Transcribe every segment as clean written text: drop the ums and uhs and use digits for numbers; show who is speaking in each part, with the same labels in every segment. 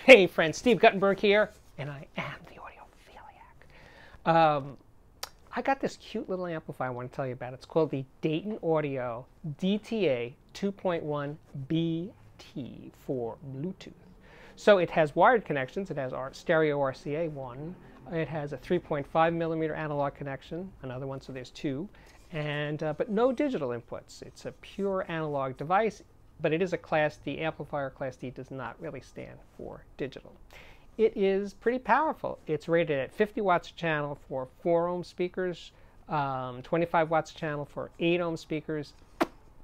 Speaker 1: Hey friends, Steve Guttenberg here, and I am the audiophiliac. I got this cute little amplifier I want to tell you about. It's called the Dayton Audio DTA 2.1 BT for Bluetooth. So it has wired connections. It has our stereo RCA one. It has a 3.5 millimeter analog connection, another one, so there's two, and but no digital inputs. It's a pure analog device. But it is a Class D amplifier. Class D does not really stand for digital. It is pretty powerful. It's rated at 50 watts a channel for 4 ohm speakers, 25 watts a channel for 8 ohm speakers.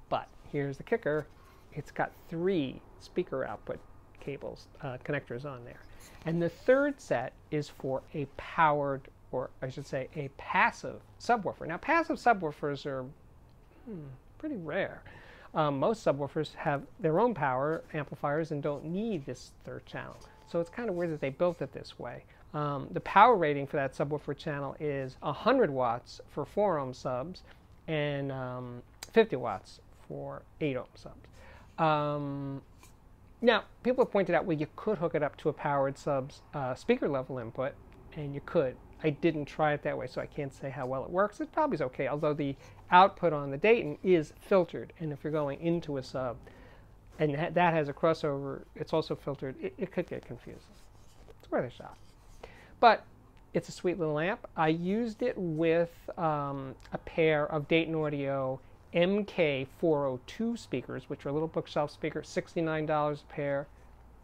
Speaker 1: But here's the kicker. It's got 3 speaker output cables, connectors on there. And the third set is for a powered, or I should say a passive subwoofer. Now passive subwoofers are pretty rare. Most subwoofers have their own power amplifiers and don't need this third channel. So it's kind of weird that they built it this way. The power rating for that subwoofer channel is 100 watts for 4 ohm subs and 50 watts for 8 ohm subs. Now, people have pointed out, well, you could hook it up to a powered sub's speaker level input, and you could. I didn't try it that way, so I can't say how well it works. It probably is okay, although the output on the Dayton is filtered, and if you're going into a sub and that has a crossover, it's also filtered, it could get confusing. It's worth a shot. But it's a sweet little amp. I used it with a pair of Dayton Audio MK402 speakers, which are little bookshelf speakers, $69 a pair.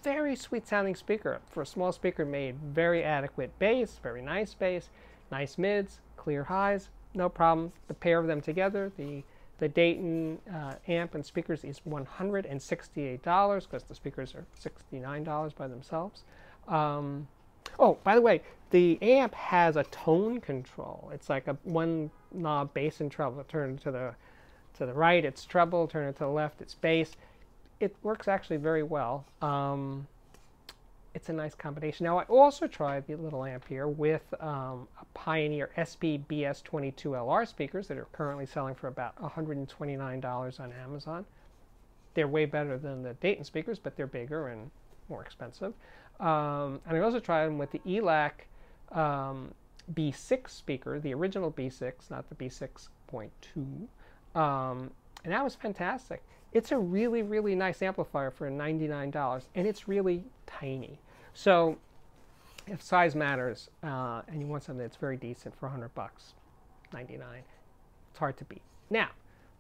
Speaker 1: Very sweet sounding speaker. For a small speaker, made very adequate bass, very nice bass, nice mids, clear highs, no problem. The pair of them together, the Dayton amp and speakers, is $168 because the speakers are $69 by themselves. Oh, by the way, the amp has a tone control. It's like a one knob bass and treble. Turn to the right, it's treble. Turn it to the left, it's bass. It works actually very well. It's a nice combination. Now, I also tried the little amp here with a Pioneer SPBS22LR speakers that are currently selling for about $129 on Amazon. They're way better than the Dayton speakers, but they're bigger and more expensive. And I also tried them with the ELAC B6 speaker, the original B6, not the B6.2. And that was fantastic. It's a really, really nice amplifier for $99, and it's really tiny. So if size matters and you want something that's very decent for $100, $99, it's hard to beat. Now,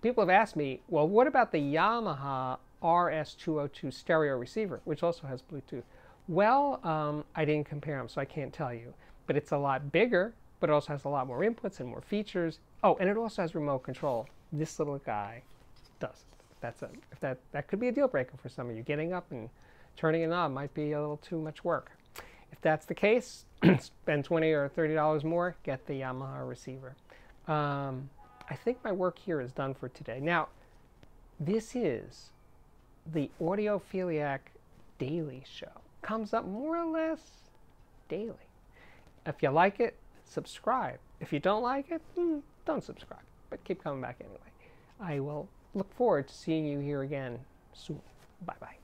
Speaker 1: people have asked me, well, what about the Yamaha RS202 stereo receiver, which also has Bluetooth? Well, I didn't compare them, so I can't tell you. But it's a lot bigger, but it also has a lot more inputs and more features. Oh, and it also has remote control. This little guy doesn't. That could be a deal breaker for some of you. Getting up and turning a knob might be a little too much work. If that's the case, spend $20 or $30 more, get the Yamaha receiver. I think my work here is done for today. Now, this is the Audiophiliac Daily Show. Comes up more or less daily. If you like it, subscribe. If you don't like it, don't subscribe. But keep coming back anyway. I will look forward to seeing you here again soon. Bye-bye.